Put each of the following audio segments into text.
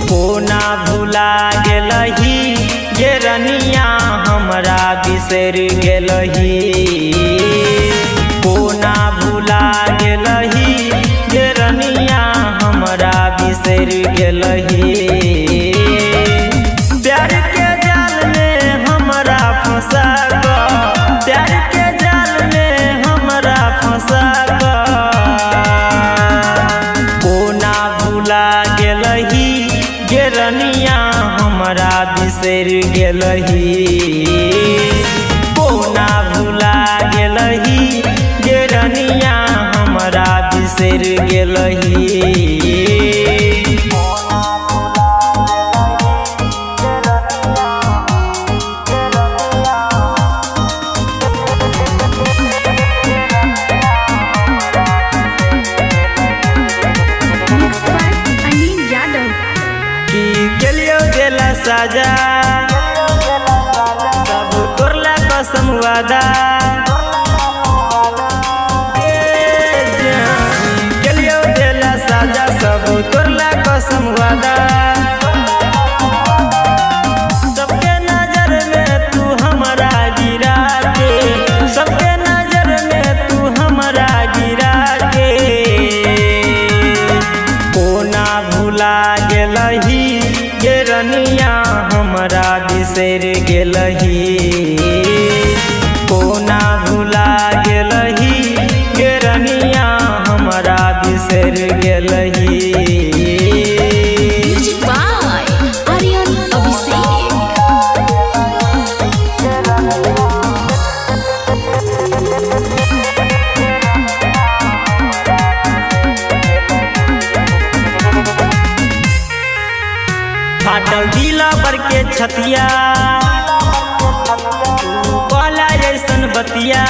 कोना भुला गेलही गे रनिया हमरा बिसर गेलही। कोना भुला गेलही गे रनिया हमरा बिसर गेलही। प्यार के जाल में हमरा फंसा ग, प्यार के जाल में हमरा फंसा ग। कोना भुला गेलही गे रनिया हमरा बिसर गेलही। कोना भुला गेलही गे रनिया हमरा बिसर गेलही। साजा सब तोरला कसम वादा केलियो देला साजा सब तोरला कसम वादा। सबके नजर में तू हमरा गिरा के, सबके नजर में तू हमरा गिरा के। कोना भुला गेलही गे रनिया हमरा बिसर गेलही। कोना भुला गेलही गे रनिया हमरा बिसर गेलही। फाटल दिला पर के छतिया कहला जैसन बतिया।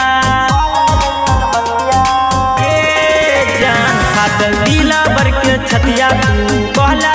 जान फाटल दिला पर के छतिया तू कहला